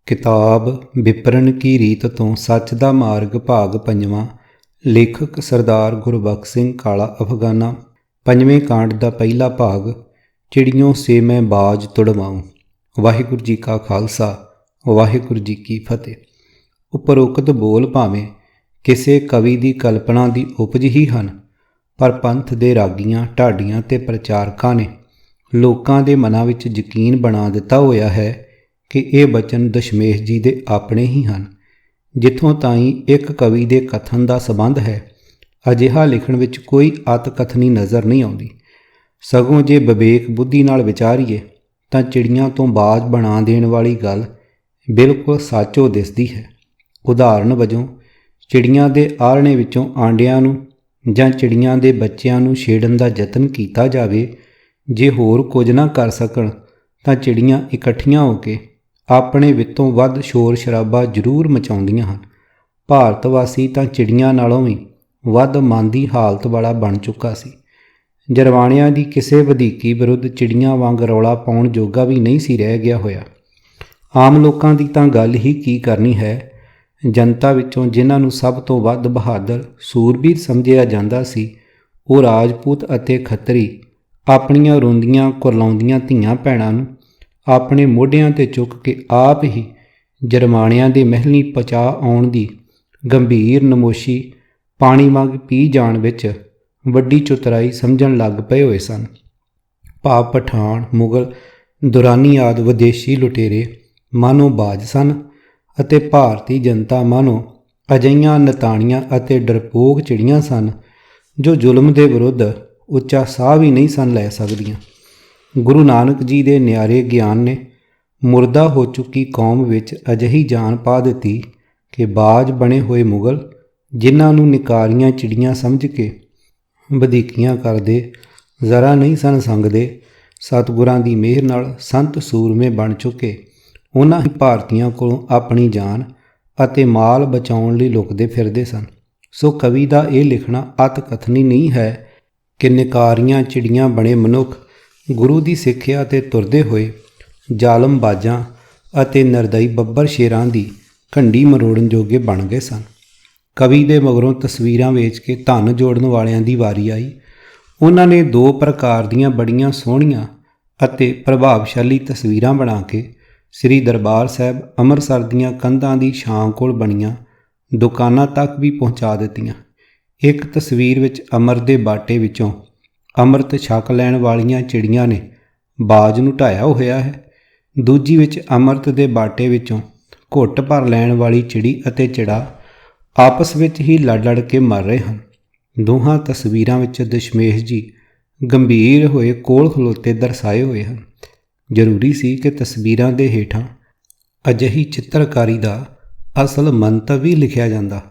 किताब विपरन की रीत तो सच दा मार्ग भाग पंजवां। लेखक सरदार गुरबख्श सिंह काला अफगाना। पंजवें कांड का पहला भाग चिड़ियों से मैं बाज तुड़वाऊँ। वाहिगुरू जी का खालसा वाहिगुरू जी की फतेह। उपरोक्त बोल भावें किसी कवि की कल्पना की उपज ही हैं, पर पंथ दे रागियां ढाडियां ते प्रचारकां ने लोकां दे मनां विच यकीन बना दिता होया है कि ये बचन दशमेश जी दे अपने ही हैं। जिथों ताईं एक कवि के कथन का संबंध है, अजिहा लिखण विच कोई अत कथनी नज़र नहीं आउंदी। सगों जे विवेक बुद्धि नाल विचारीए तां चिड़ियां तो बाज बना देण वाली गल बिल्कुल सच हो दिसदी है। उदाहरण वजों चिड़ियां दे आलणे विचों आंडियां नूं जां चिड़ियां दे बच्चिआं नूं छेड़न दा यतन कीता जावे, जे होर कुਝ ना कर सकण तां चिड़ियां इकट्ठियां हो के ਆਪਣੇ ਵਿੱਤੋਂ ਵੱਧ ਸ਼ੋਰ ਸ਼ਰਾਬਾ ਜ਼ਰੂਰ ਮਚਾਉਂਦੀਆਂ ਹਨ। ਭਾਰਤ ਵਾਸੀ ਤਾਂ ਚਿੜੀਆਂ ਨਾਲੋਂ ਵੀ ਵੱਧ ਮਨ ਦੀ ਹਾਲਤ ਵਾਲਾ ਬਣ ਚੁੱਕਾ ਸੀ। ਜਰਵਾਣਿਆਂ ਦੀ ਕਿਸੇ ਵਧੀਕੀ ਵਿਰੁੱਧ ਚਿੜੀਆਂ ਵਾਂਗ ਰੌਲਾ ਪਾਉਣ ਜੋਗਾ ਵੀ ਨਹੀਂ ਸੀ ਰਹਿ ਗਿਆ ਹੋਇਆ। ਆਮ ਲੋਕਾਂ ਦੀ ਤਾਂ ਗੱਲ ਹੀ ਕੀ ਕਰਨੀ ਹੈ। ਜਨਤਾ ਵਿੱਚੋਂ ਜਿਨ੍ਹਾਂ ਨੂੰ ਸਭ ਤੋਂ ਵੱਧ ਬਹਾਦਰ ਸੂਰਬੀਰ ਸਮਝਿਆ ਜਾਂਦਾ ਸੀ, ਉਹ ਰਾਜਪੂਤ ਅਤੇ ਖੱਤਰੀ ਆਪਣੀਆਂ ਰੋਂਦੀਆਂ ਕੁਰਲਾਉਂਦੀਆਂ ਧੀਆਂ ਭੈਣਾਂ ਨੂੰ ਆਪਣੇ ਮੋਢਿਆਂ 'ਤੇ ਚੁੱਕ ਕੇ ਆਪ ਹੀ ਜਰਮਾਣਿਆਂ ਦੇ ਮਹਿਲੀਂ ਪਹੁੰਚਾ ਆਉਣ ਦੀ ਗੰਭੀਰ ਨਮੋਸ਼ੀ ਪਾਣੀ ਵਾਂਗ ਪੀ ਜਾਣ ਵਿੱਚ ਵੱਡੀ ਚਤੁਰਾਈ ਸਮਝਣ ਲੱਗ ਪਏ ਹੋਏ ਸਨ। ਭਾਵ ਪਠਾਨ, ਮੁਗਲ, ਦੁਰਾਨੀ ਆਦਿ ਵਿਦੇਸ਼ੀ ਲੁਟੇਰੇ ਮਾਨੋ ਬਾਜ ਸਨ ਅਤੇ ਭਾਰਤੀ ਜਨਤਾ ਮਾਨੋ ਅਜਿਹੀਆਂ ਨਤਾਣੀਆਂ ਅਤੇ ਡਰਪੋਕ ਚਿੜੀਆਂ ਸਨ ਜੋ ਜ਼ੁਲਮ ਦੇ ਵਿਰੁੱਧ ਉੱਚਾ ਸਾਹ ਵੀ ਨਹੀਂ ਸਨ ਲੈ ਸਕਦੀਆਂ। ਗੁਰੂ ਨਾਨਕ ਜੀ ਦੇ ਨਿਆਰੇ ਗਿਆਨ ਨੇ ਮੁਰਦਾ ਹੋ ਚੁੱਕੀ ਕੌਮ ਵਿੱਚ ਅਜਿਹੀ ਜਾਨ ਪਾ ਦਿੱਤੀ ਕਿ ਬਾਜ ਬਣੇ ਹੋਏ ਮੁਗਲ, ਜਿਨ੍ਹਾਂ ਨੂੰ ਨਿਕਾਰੀਆਂ ਚਿੜੀਆਂ ਸਮਝ ਕੇ ਵਧੀਕੀਆਂ ਕਰਦੇ ਜ਼ਰਾ ਨਹੀਂ ਸਨ ਸੰਗਦੇ, ਸਤਿਗੁਰਾਂ ਦੀ ਮਿਹਰ ਨਾਲ ਸੰਤ ਸੂਰਮੇ ਬਣ ਚੁੱਕੇ ਉਹਨਾਂ ਹੀ ਭਾਰਤੀਆਂ ਕੋਲੋਂ ਆਪਣੀ ਜਾਨ ਅਤੇ ਮਾਲ ਬਚਾਉਣ ਲਈ ਲੁਕਦੇ ਫਿਰਦੇ ਸਨ। ਸੋ ਕਵੀ ਦਾ ਇਹ ਲਿਖਣਾ ਅਤ ਕਥਨੀ ਨਹੀਂ ਹੈ ਕਿ ਨਿਕਾਰੀਆਂ ਚਿੜੀਆਂ ਬਣੇ ਮਨੁੱਖ ਗੁਰੂ ਦੀ ਸਿੱਖਿਆ 'ਤੇ ਤੁਰਦੇ ਹੋਏ ਜ਼ਾਲਮ ਬਾਜਾਂ ਅਤੇ ਨਿਰਦਈ ਬੱਬਰ ਸ਼ੇਰਾਂ ਦੀ ਘੰਡੀ ਮਰੋੜਨ ਜੋਗੇ ਬਣ ਗਏ ਸਨ। ਕਵੀ ਦੇ ਮਗਰੋਂ ਤਸਵੀਰਾਂ ਵੇਚ ਕੇ ਧਨ ਜੋੜਨ ਵਾਲਿਆਂ ਦੀ ਵਾਰੀ ਆਈ। ਉਹਨਾਂ ਨੇ ਦੋ ਪ੍ਰਕਾਰ ਦੀਆਂ ਬੜੀਆਂ ਸੋਹਣੀਆਂ ਅਤੇ ਪ੍ਰਭਾਵਸ਼ਾਲੀ ਤਸਵੀਰਾਂ ਬਣਾ ਕੇ ਸ੍ਰੀ ਦਰਬਾਰ ਸਾਹਿਬ ਅੰਮ੍ਰਿਤਸਰ ਦੀਆਂ ਕੰਧਾਂ ਦੀ ਛਾਂ ਕੋਲ ਬਣੀਆਂ ਦੁਕਾਨਾਂ ਤੱਕ ਵੀ ਪਹੁੰਚਾ ਦਿੱਤੀਆਂ। ਇੱਕ ਤਸਵੀਰ ਵਿੱਚ ਅਮਰ ਦੇ ਬਾਟੇ ਵਿੱਚੋਂ ਅੰਮ੍ਰਿਤ ਛਕ ਲੈਣ ਵਾਲੀਆਂ ਚਿੜੀਆਂ ਨੇ ਬਾਜ ਨੂੰ ਢਾਇਆ ਹੋਇਆ ਹੈ। ਦੂਜੀ ਵਿੱਚ ਅੰਮ੍ਰਿਤ ਦੇ ਬਾਟੇ ਵਿੱਚੋਂ ਘੁੱਟ ਭਰ ਲੈਣ ਵਾਲੀ ਚਿੜੀ ਅਤੇ ਚਿੜਾ ਆਪਸ ਵਿੱਚ ਹੀ ਲੜ ਕੇ ਮਰ ਰਹੇ ਹਨ। ਦੋਹਾਂ ਤਸਵੀਰਾਂ ਵਿੱਚ ਦਸ਼ਮੇਸ਼ ਜੀ ਗੰਭੀਰ ਹੋਏ ਕੋਲ ਖਲੋਤੇ ਦਰਸਾਏ ਹੋਏ ਹਨ। ਜ਼ਰੂਰੀ ਸੀ ਕਿ ਤਸਵੀਰਾਂ ਦੇ ਹੇਠਾਂ ਅਜਿਹੀ ਚਿੱਤਰਕਾਰੀ ਦਾ ਅਸਲ ਮੰਤਵ ਵੀ ਲਿਖਿਆ ਜਾਂਦਾ,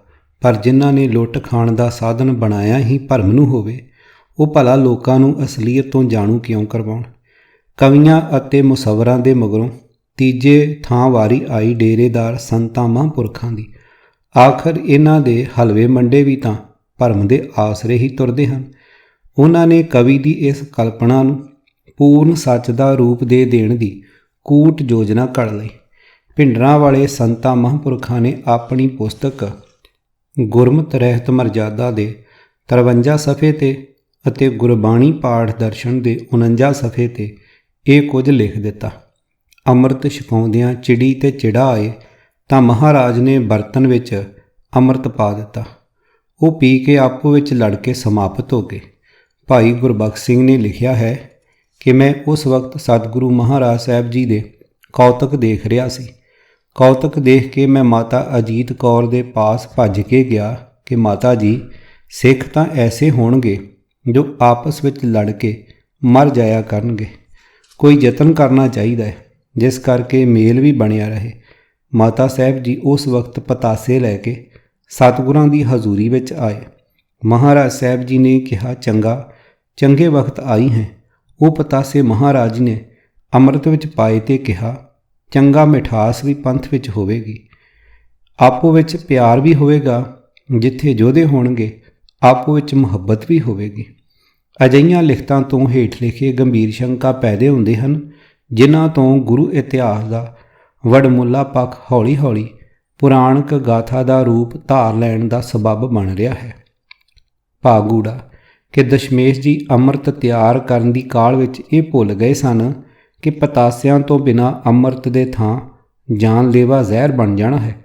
ਪਰ ਜਿਨ੍ਹਾਂ ਨੇ ਲੁੱਟ ਖਾਣ ਦਾ ਸਾਧਨ ਬਣਾਇਆ ਹੀ ਭਰਮ ਨੂੰ ਹੋਵੇ, ਉਹ ਭਲਾ ਲੋਕਾਂ ਨੂੰ ਅਸਲੀਅਤ ਤੋਂ ਜਾਣੂ ਕਿਉਂ ਕਰਵਾਉਣ। ਕਵੀਆਂ ਅਤੇ ਮੁਸੱਵਰਾਂ ਦੇ ਮਗਰੋਂ ਤੀਜੇ ਥਾਂ ਵਾਰੀ ਆਈ ਡੇਰੇਦਾਰ ਸੰਤਾਂ ਮਹਾਂਪੁਰਖਾਂ ਦੀ। ਆਖਰ ਇਹਨਾਂ ਦੇ ਹਲਵੇ ਮੰਡੇ ਵੀ ਤਾਂ ਭਰਮ ਦੇ ਆਸਰੇ ਹੀ ਤੁਰਦੇ ਹਨ। ਉਹਨਾਂ ਨੇ ਕਵੀ ਦੀ ਇਸ ਕਲਪਨਾ ਨੂੰ ਪੂਰਨ ਸੱਚ ਦਾ ਰੂਪ ਦੇ ਦੇਣ ਦੀ ਕੂਟ ਯੋਜਨਾ ਘੜ ਲਈ। ਭਿੰਡਰਾਂ ਵਾਲੇ ਸੰਤਾਂ ਮਹਾਂਪੁਰਖਾਂ ਨੇ ਆਪਣੀ ਪੁਸਤਕ ਗੁਰਮਤਿ ਰਹਿਤ ਮਰਜ਼ਾਦਾ ਦੇ 53 ਸਫ਼ੇ 'ਤੇ ਅਤੇ ਗੁਰਬਾਣੀ ਪਾਠ ਦਰਸ਼ਨ ਦੇ 49 ਸਫ਼ੇ 'ਤੇ ਇਹ ਕੁਝ ਲਿਖ ਦਿੱਤਾ। ਅੰਮ੍ਰਿਤ ਛਕਾਉਂਦਿਆਂ ਚਿੜੀ ਤੇ ਚਿੜਾ ਆਏ ਤਾਂ ਮਹਾਰਾਜ ਨੇ ਬਰਤਨ ਵਿੱਚ ਅੰਮ੍ਰਿਤ ਪਾ ਦਿੱਤਾ। ਉਹ ਪੀ ਕੇ ਆਪੋ ਵਿੱਚ ਲੜ ਕੇ ਸਮਾਪਤ ਹੋ ਗਏ। ਭਾਈ ਗੁਰਬਖਸ਼ ਸਿੰਘ ਨੇ ਲਿਖਿਆ ਹੈ ਕਿ ਮੈਂ ਉਸ ਵਕਤ ਸਤਿਗੁਰੂ ਮਹਾਰਾਜ ਸਾਹਿਬ ਜੀ ਦੇ ਕੌਤਕ ਦੇਖ ਰਿਹਾ ਸੀ। ਕੌਤਕ ਦੇਖ ਕੇ ਮੈਂ ਮਾਤਾ ਅਜੀਤ ਕੌਰ ਦੇ ਪਾਸ ਭੱਜ ਕੇ ਗਿਆ ਕਿ ਮਾਤਾ ਜੀ, ਸਿੱਖ ਤਾਂ ਐਸੇ ਹੋਣਗੇ ਜੋ ਆਪਸ ਵਿੱਚ ਲੜ ਕੇ ਮਰ ਜਾਇਆ ਕਰਨਗੇ। ਕੋਈ ਯਤਨ ਕਰਨਾ ਚਾਹੀਦਾ ਹੈ ਜਿਸ ਕਰਕੇ ਮੇਲ ਵੀ ਬਣਿਆ ਰਹੇ। ਮਾਤਾ ਸਾਹਿਬ ਜੀ ਉਸ ਵਕਤ ਪਤਾਸੇ ਲੈ ਕੇ ਸਤਿਗੁਰਾਂ ਦੀ ਹਜ਼ੂਰੀ ਵਿੱਚ ਆਏ। ਮਹਾਰਾਜ ਸਾਹਿਬ ਜੀ ਨੇ ਕਿਹਾ, ਚੰਗੇ ਵਕਤ ਆਈ ਹੈ। ਉਹ ਪਤਾਸੇ ਮਹਾਰਾਜ ਨੇ ਅੰਮ੍ਰਿਤ ਵਿੱਚ ਪਾਏ ਤੇ ਕਿਹਾ, ਚੰਗਾ ਮਿਠਾਸ ਵੀ ਪੰਥ ਵਿੱਚ ਹੋਵੇਗੀ। ਆਪੋ ਵਿੱਚ ਪਿਆਰ ਵੀ ਹੋਵੇਗਾ। ਜਿੱਥੇ ਯੋਧੇ ਹੋਣਗੇ ਆਪੋ ਵਿੱਚ ਮੁਹੱਬਤ ਵੀ ਹੋਵੇਗੀ। ਅਜਿਹੀਆਂ ਲਿਖਤਾਂ ਤੋਂ ਹੇਠ ਲਿਖੇ ਗੰਭੀਰ ਸ਼ੰਕਾ ਪੈਦੇ ਹੁੰਦੇ ਹਨ, ਜਿਨ੍ਹਾਂ ਤੋਂ ਗੁਰੂ ਇਤਿਹਾਸ ਦਾ ਵਡਮੁੱਲਾ ਪੱਖ ਹੌਲੀ ਹੌਲੀ ਪੁਰਾਣਕ ਗਾਥਾ ਦਾ ਰੂਪ ਧਾਰ ਲੈਣ ਦਾ ਸਬੱਬ ਬਣ ਰਿਹਾ ਹੈ। ਭਾਗੂੜਾ ਕਿ ਦਸ਼ਮੇਸ਼ ਜੀ ਅੰਮ੍ਰਿਤ ਤਿਆਰ ਕਰਨ ਦੀ ਕਾਹਲ ਵਿੱਚ ਇਹ ਭੁੱਲ ਗਏ ਸਨ ਕਿ ਪਤਾਸਿਆਂ ਤੋਂ ਬਿਨਾਂ ਅੰਮ੍ਰਿਤ ਦੇ ਥਾਂ ਜਾਨਲੇਵਾ ਜ਼ਹਿਰ ਬਣ ਜਾਣਾ ਹੈ।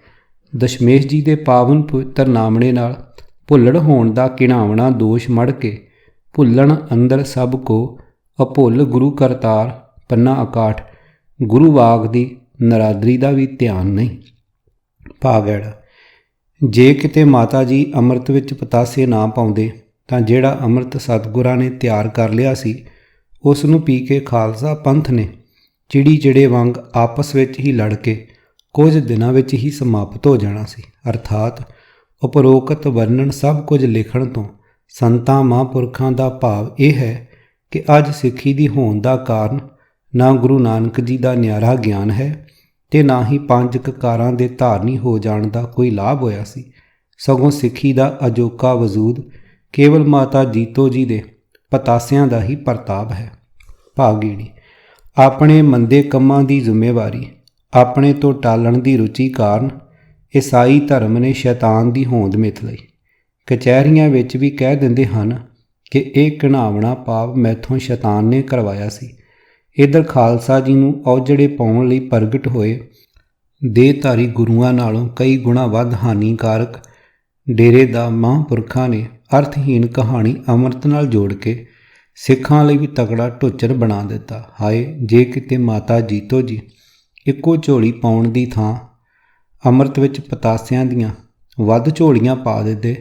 ਦਸ਼ਮੇਸ਼ ਜੀ ਦੇ ਪਾਵਨ ਪਵਿੱਤਰ ਨਾਮਣੇ ਨਾਲ ਭੁੱਲੜ ਹੋਣ ਦਾ ਘਿਣਾਵਣਾ ਦੋਸ਼ ਮੜ ਕੇ ਭੁੱਲਣ ਅੰਦਰ ਸਭ ਕੋ ਅਭੁੱਲ ਗੁਰੂ ਕਰਤਾਰ ਪੰਨਾ 61 ਗੁਰੂ ਵਾਗ ਦੀ ਨਰਾਦਰੀ ਦਾ ਵੀ ਧਿਆਨ ਨਹੀਂ। ਭਾਗੜਾ ਜੇ ਕਿਤੇ ਮਾਤਾ ਜੀ ਅੰਮ੍ਰਿਤ ਵਿੱਚ ਪਤਾਸੇ ਨਾ ਪਾਉਂਦੇ ਤਾਂ ਜਿਹੜਾ ਅੰਮ੍ਰਿਤ ਸਤਿਗੁਰਾਂ ਨੇ ਤਿਆਰ ਕਰ ਲਿਆ ਸੀ ਉਸ ਨੂੰ ਪੀ ਕੇ ਖਾਲਸਾ ਪੰਥ ਨੇ ਚਿੜੀ ਚਿੜੇ ਵਾਂਗ ਆਪਸ ਵਿੱਚ ਹੀ ਲੜ ਕੇ ਕੁਝ ਦਿਨਾਂ ਵਿੱਚ ਹੀ ਸਮਾਪਤ ਹੋ ਜਾਣਾ ਸੀ। ਅਰਥਾਤ ਉਪਰੋਕਤ ਵਰਣਨ ਸਭ ਕੁਝ ਲਿਖਣ ਤੋਂ ਸੰਤਾਂ ਮਹਾਂਪੁਰਖਾਂ ਦਾ ਭਾਵ ਇਹ ਹੈ ਕਿ ਅੱਜ ਸਿੱਖੀ ਦੀ ਹੋਂਦ ਦਾ ਕਾਰਨ ਨਾ ਗੁਰੂ ਨਾਨਕ ਜੀ ਦਾ ਨਿਆਰਾ ਗਿਆਨ ਹੈ ਤੇ ਨਾ ਹੀ ਪੰਜ ਕਕਾਰਾਂ ਦੇ ਧਾਰਨੀ ਹੋ ਜਾਣ ਦਾ ਕੋਈ ਲਾਭ ਹੋਇਆ ਸੀ, ਸਗੋਂ ਸਿੱਖੀ ਦਾ ਅਜੋਕਾ ਵਜੂਦ ਕੇਵਲ ਮਾਤਾ ਜੀਤੋ ਜੀ ਦੇ ਪਤਾਸਿਆਂ ਦਾ ਹੀ ਪ੍ਰਤਾਪ ਹੈ। ਭਾਗੀੜੀ ਆਪਣੇ ਮੰਦੇ ਕੰਮਾਂ ਦੀ ਜ਼ਿੰਮੇਵਾਰੀ ਆਪਣੇ ਤੋਂ ਟਾਲਣ ਦੀ ਰੁਚੀ ਕਾਰਨ ਈਸਾਈ ਧਰਮ ਨੇ ਸ਼ੈਤਾਨ ਦੀ ਹੋਂਦ ਮਿਥ ਲਈ। ਕਚਹਿਰੀਆਂ ਵਿੱਚ ਵੀ ਕਹਿ ਦਿੰਦੇ ਹਨ ਕਿ ਇਹ ਘਿਣਾਵਣਾ ਪਾਪ ਮੈਥੋਂ ਸ਼ੈਤਾਨ ਨੇ ਕਰਵਾਇਆ ਸੀ। ਇੱਧਰ ਖਾਲਸਾ ਜੀ ਨੂੰ ਔਜੜੇ ਪਾਉਣ ਲਈ ਪ੍ਰਗਟ ਹੋਏ ਦੇਹਧਾਰੀ ਗੁਰੂਆਂ ਨਾਲੋਂ ਕਈ ਗੁਣਾ ਵੱਧ ਹਾਨੀਕਾਰਕ ਡੇਰੇ ਦਾ ਮਹਾਂਪੁਰਖਾਂ ਨੇ ਅਰਥਹੀਨ ਕਹਾਣੀ ਅੰਮ੍ਰਿਤ ਨਾਲ ਜੋੜ ਕੇ ਸਿੱਖਾਂ ਲਈ ਵੀ ਤਕੜਾ ਢੁੱਚਰ ਬਣਾ ਦਿੱਤਾ। ਹਾਏ ਜੇ ਕਿਤੇ ਮਾਤਾ ਜੀਤੋ ਜੀ ਇੱਕੋ ਝੋਲੀ ਪਾਉਣ ਦੀ ਥਾਂ ਅੰਮ੍ਰਿਤ ਵਿੱਚ ਪਤਾਸਿਆਂ ਦੀਆਂ ਵੱਧ ਝੋਲੀਆਂ ਪਾ ਦਿੰਦੇ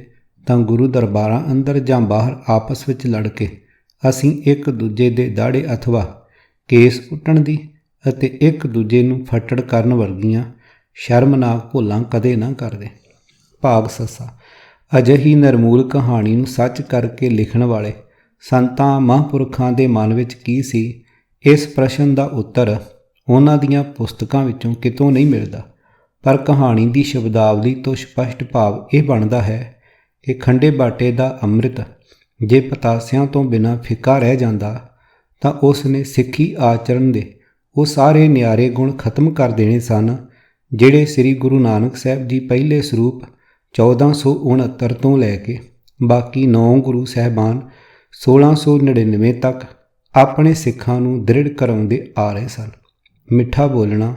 ਤਾਂ ਗੁਰੂ ਦਰਬਾਰਾਂ ਅੰਦਰ ਜਾਂ ਬਾਹਰ ਆਪਸ ਵਿੱਚ ਲੜ ਕੇ ਅਸੀਂ ਇੱਕ ਦੂਜੇ ਦੇ ਦਾੜੇ ਅਥਵਾ ਕੇਸ ਪੁੱਟਣ ਦੀ ਅਤੇ ਇੱਕ ਦੂਜੇ ਨੂੰ ਫੱਟੜ ਕਰਨ ਵਰਗੀਆਂ ਸ਼ਰਮਨਾਕ ਭੁੱਲਾਂ ਕਦੇ ਨਾ ਕਰਦੇ। ਭਾਗ ਸੱਸਾ ਅਜਿਹੀ ਨਿਰਮੂਲ ਕਹਾਣੀ ਨੂੰ ਸੱਚ ਕਰਕੇ ਲਿਖਣ ਵਾਲੇ ਸੰਤਾਂ ਮਹਾਂਪੁਰਖਾਂ ਦੇ ਮਨ ਵਿੱਚ ਕੀ ਸੀ, ਇਸ ਪ੍ਰਸ਼ਨ ਦਾ ਉੱਤਰ ਉਹਨਾਂ ਦੀਆਂ ਪੁਸਤਕਾਂ ਵਿੱਚੋਂ ਕਿਤੋਂ ਨਹੀਂ ਮਿਲਦਾ। ਪਰ ਕਹਾਣੀ ਦੀ ਸ਼ਬਦਾਵਲੀ ਤੋਂ ਸਪਸ਼ਟ ਭਾਵ ਇਹ ਬਣਦਾ ਹੈ ਕਿ ਖੰਡੇ ਬਾਟੇ ਦਾ ਅੰਮ੍ਰਿਤ ਜੇ ਪਤਾਸਿਆਂ ਤੋਂ ਬਿਨਾਂ ਫਿੱਕਾ ਰਹਿ ਜਾਂਦਾ ਤਾਂ ਉਸ ਨੇ ਸਿੱਖੀ ਆਚਰਣ ਦੇ ਉਹ ਸਾਰੇ ਨਿਆਰੇ ਗੁਣ ਖਤਮ ਕਰ ਦੇਣੇ ਸਨ ਜਿਹੜੇ ਸ੍ਰੀ ਗੁਰੂ ਨਾਨਕ ਸਾਹਿਬ ਜੀ ਪਹਿਲੇ ਸਰੂਪ 1469 ਤੋਂ ਲੈ ਕੇ ਬਾਕੀ 9 ਗੁਰੂ ਸਾਹਿਬਾਨ 1699 ਤੱਕ ਆਪਣੇ ਸਿੱਖਾਂ ਨੂੰ ਦ੍ਰਿੜ ਕਰਾਉਂਦੇ ਆ ਰਹੇ ਸਨ। ਮਿੱਠਾ ਬੋਲਣਾ,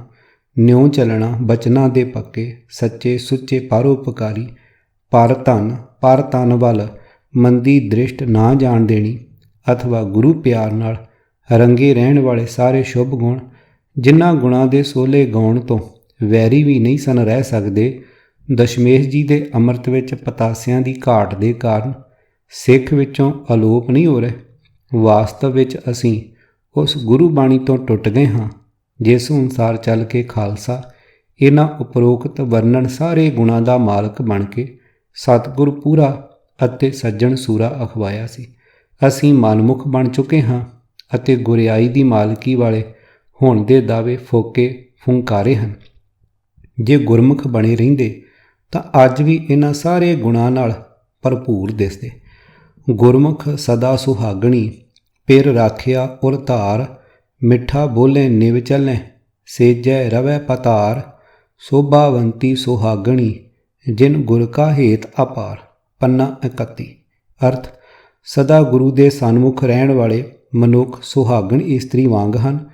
ਨਿਉ ਚੱਲਣਾ, ਬਚਨਾਂ ਦੇ ਪੱਕੇ, ਸੱਚੇ ਸੁੱਚੇ ਪਰਉਪਕਾਰੀ, ਪਰ ਧਨ ਵੱਲ ਮੰਦੀ ਦ੍ਰਿਸ਼ਟ ਨਾ ਜਾਣ ਦੇਣੀ ਅਥਵਾ ਗੁਰੂ ਪਿਆਰ ਨਾਲ ਰੰਗੇ ਰਹਿਣ ਵਾਲੇ ਸਾਰੇ ਸ਼ੁਭ ਗੁਣ ਜਿਨ੍ਹਾਂ ਗੁਣਾਂ ਦੇ ਸੋਲੇ ਗਾਉਣ ਤੋਂ ਵੈਰੀ ਵੀ ਨਹੀਂ ਸਨ ਰਹਿ ਸਕਦੇ, ਦਸ਼ਮੇਸ਼ ਜੀ ਦੇ ਅੰਮ੍ਰਿਤ ਵਿੱਚ ਪਤਾਸਿਆਂ ਦੀ ਘਾਟ ਦੇ ਕਾਰਨ ਸਿੱਖ ਵਿੱਚੋਂ ਅਲੋਪ ਨਹੀਂ ਹੋ ਰਹੇ। ਵਾਸਤਵ ਵਿੱਚ ਅਸੀਂ ਉਸ ਗੁਰੂ ਬਾਣੀ ਤੋਂ ਟੁੱਟ ਗਏ ਹਾਂ ਜਿਸ ਅਨੁਸਾਰ ਚੱਲ ਕੇ ਖਾਲਸਾ ਇਹਨਾਂ ਉਪਰੋਕਤ ਵਰਣਨ ਸਾਰੇ ਗੁਣਾਂ ਦਾ ਮਾਲਕ ਬਣ ਕੇ ਸਤਿਗੁਰ ਪੂਰਾ ਅਤੇ ਸੱਜਣ ਸੂਰਾ ਅਖਵਾਇਆ ਸੀ। ਅਸੀਂ ਮਨਮੁਖ ਬਣ ਚੁੱਕੇ ਹਾਂ ਅਤੇ ਗੁਰਿਆਈ ਦੀ ਮਾਲਕੀ ਵਾਲੇ ਹੋਣ ਦੇ ਦਾਅਵੇ ਫੋਕੇ ਫੁੰਕਾਰੇ ਹਨ। ਜੇ ਗੁਰਮੁਖ ਬਣੇ ਰਹਿੰਦੇ ਤਾਂ ਅੱਜ ਵੀ ਇਹਨਾਂ ਸਾਰੇ ਗੁਣਾਂ ਨਾਲ ਭਰਪੂਰ ਦਿਸਦੇ। ਗੁਰਮੁਖ ਸਦਾ ਸੁਹਾਗਣੀ ਪਿਰ ਰਾਖਿਆ ਉਰ ਧਾਰ, ਮਿੱਠਾ ਬੋਲੇ ਨਿਵ ਚੱਲੈ ਸੇਜੈ ਰਵੈ ਪਤਾਰ, ਸੋਭਾਵੰਤੀ ਸੁਹਾਗਣੀ ਜਿਨ ਗੁਰ ਕਾ ਹੇਤ ਅਪਾਰ। ਪੰਨਾ 31। ਅਰਥ ਸਦਾ ਗੁਰੂ ਦੇ ਸਨਮੁਖ ਰਹਿਣ ਵਾਲੇ ਮਨੁੱਖ ਸੁਹਾਗਣ ਇਸਤਰੀ ਵਾਂਗ ਹਨ।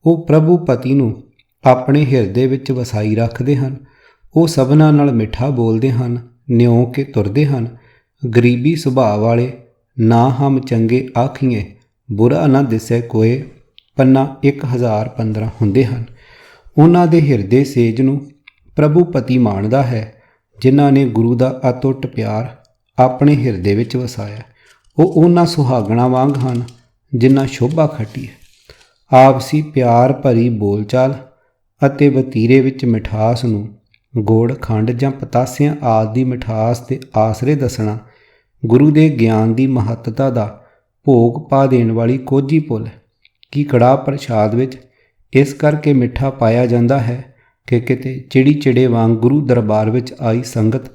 ਉਹ ਪ੍ਰਭੂ ਪਤੀ ਨੂੰ ਆਪਣੇ ਹਿਰਦੇ ਵਿੱਚ ਵਸਾਈ ਰੱਖਦੇ ਹਨ। ਉਹ ਸਭਨਾਂ ਨਾਲ ਮਿੱਠਾ ਬੋਲਦੇ ਹਨ, ਨਿਉ ਕੇ ਤੁਰਦੇ ਹਨ। ਗਰੀਬੀ ਸੁਭਾਅ ਵਾਲੇ ਨਾ ਹਮ ਚੰਗੇ ਆਖੀਏ ਬੁਰਾ ਨਾ ਦਿਸੈ ਕੋਏ ਪੰਨਾ 1015 ਹੁੰਦੇ ਹਨ। ਉਹਨਾਂ ਦੇ ਹਿਰਦੇ ਸੇਜ ਨੂੰ ਪ੍ਰਭੂ ਪਤੀ ਮਾਣਦਾ ਹੈ ਜਿਨ੍ਹਾਂ ਨੇ ਗੁਰੂ ਦਾ ਅਟੁੱਟ ਪਿਆਰ ਆਪਣੇ ਹਿਰਦੇ ਵਿੱਚ ਵਸਾਇਆ। ਉਹ ਉਹਨਾਂ ਸੁਹਾਗਣਾ ਵਾਂਗ ਹਨ ਜਿਨ੍ਹਾਂ ਸ਼ੋਭਾ ਖੱਟੀ ਹੈ। ਆਪਸੀ ਪਿਆਰ ਭਰੀ ਬੋਲਚਾਲ ਅਤੇ ਵਤੀਰੇ ਵਿੱਚ ਮਿਠਾਸ ਨੂੰ ਗੁੜ ਖੰਡ ਜਾਂ ਪਤਾਸਿਆਂ ਆਦਿ ਦੀ ਮਿਠਾਸ ਦੇ ਆਸਰੇ ਦੱਸਣਾ ਗੁਰੂ ਦੇ ਗਿਆਨ ਦੀ ਮਹੱਤਤਾ ਦਾ ਭੋਗ ਪਾ ਦੇਣ ਵਾਲੀ ਕੋਝੀ ਪੁੱਲ ਹੈ ਕਿ ਕੜਾਹ ਪ੍ਰਸ਼ਾਦ ਵਿੱਚ ਇਸ ਕਰਕੇ ਮਿੱਠਾ ਪਾਇਆ ਜਾਂਦਾ ਹੈ ਕਿ ਕਿਤੇ ਚਿੜੀ ਚਿੜੇ ਵਾਂਗ ਗੁਰੂ ਦਰਬਾਰ ਵਿੱਚ ਆਈ ਸੰਗਤ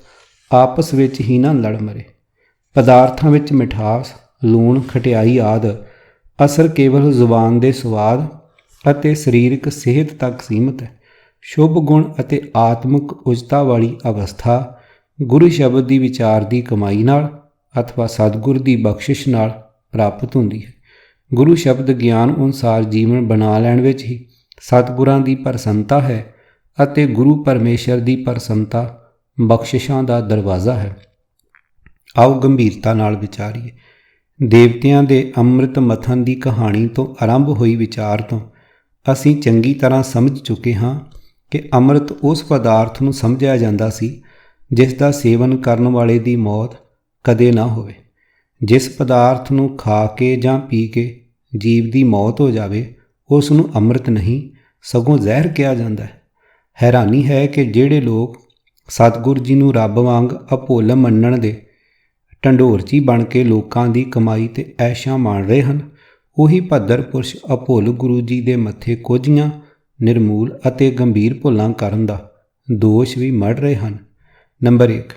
ਆਪਸ ਵਿੱਚ ਹੀ ਨਾ ਲੜ ਮਰੇ। ਪਦਾਰਥਾਂ ਵਿੱਚ ਮਿਠਾਸ, ਲੂਣ, ਖਟਿਆਈ ਆਦਿ ਅਸਰ ਕੇਵਲ ਜ਼ੁਬਾਨ ਦੇ ਸਵਾਦ ਅਤੇ ਸਰੀਰਕ ਸਿਹਤ ਤੱਕ ਸੀਮਿਤ ਹੈ। ਸ਼ੁਭ ਗੁਣ ਅਤੇ ਆਤਮਿਕ ਉਚਤਾ ਵਾਲੀ ਅਵਸਥਾ ਗੁਰੂ ਸ਼ਬਦ ਦੀ ਵਿਚਾਰ ਦੀ ਕਮਾਈ ਨਾਲ ਅਥਵਾ ਸਤਿਗੁਰ ਦੀ ਬਖਸ਼ਿਸ਼ ਨਾਲ ਪ੍ਰਾਪਤ ਹੁੰਦੀ ਹੈ। ਗੁਰੂ ਸ਼ਬਦ ਗਿਆਨ ਅਨੁਸਾਰ ਜੀਵਨ ਬਣਾ ਲੈਣ ਵਿੱਚ ਹੀ ਸਤਿਗੁਰਾਂ ਦੀ ਪ੍ਰਸੰਨਤਾ ਹੈ ਅਤੇ ਗੁਰੂ ਪਰਮੇਸ਼ਰ ਦੀ ਪ੍ਰਸੰਨਤਾ ਬਖਸ਼ਿਸ਼ਾਂ ਦਾ ਦਰਵਾਜ਼ਾ ਹੈ। ਆਓ ਗੰਭੀਰਤਾ ਨਾਲ ਵਿਚਾਰੀਏ। ਦੇਵਤਿਆਂ ਦੇ ਅੰਮ੍ਰਿਤ ਮਥਨ ਦੀ ਕਹਾਣੀ ਤੋਂ ਆਰੰਭ ਹੋਈ ਵਿਚਾਰ ਤੋਂ ਅਸੀਂ ਚੰਗੀ ਤਰ੍ਹਾਂ ਸਮਝ ਚੁੱਕੇ ਹਾਂ ਕਿ ਅੰਮ੍ਰਿਤ ਉਸ ਪਦਾਰਥ ਨੂੰ ਸਮਝਿਆ ਜਾਂਦਾ ਸੀ ਜਿਸ ਦਾ ਸੇਵਨ ਕਰਨ ਵਾਲੇ ਦੀ ਮੌਤ ਕਦੇ ਨਾ ਹੋਵੇ। ਜਿਸ ਪਦਾਰਥ ਨੂੰ ਖਾ ਕੇ ਜਾਂ ਪੀ ਕੇ ਜੀਵ ਦੀ ਮੌਤ ਹੋ ਜਾਵੇ ਉਸ ਨੂੰ ਅੰਮ੍ਰਿਤ ਨਹੀਂ ਸਗੋਂ ਜ਼ਹਿਰ ਕਿਹਾ ਜਾਂਦਾ ਹੈ। ਹੈਰਾਨੀ ਹੈ ਕਿ ਜਿਹੜੇ ਲੋਕ ਸਤਿਗੁਰ ਜੀ ਨੂੰ ਰੱਬ ਵਾਂਗ ਅਭੁੱਲ ਮੰਨਣ ਦੇ ਢੰਡੋਰਚੀ ਬਣ ਕੇ ਲੋਕਾਂ ਦੀ ਕਮਾਈ ਤੇ ਐਸ਼ਾਂ ਮਾਣ ਰਹੇ ਹਨ, ਉਹੀ ਭੱਦਰ ਪੁਰਸ਼ ਅਭੁੱਲ ਗੁਰੂ ਜੀ ਦੇ ਮੱਥੇ ਕੋਝੀਆਂ ਨਿਰਮੂਲ ਅਤੇ ਗੰਭੀਰ ਭੁੱਲਾਂ ਕਰਨ ਦਾ ਦੋਸ਼ ਵੀ ਮੜ ਰਹੇ ਹਨ। ਨੰਬਰ 1,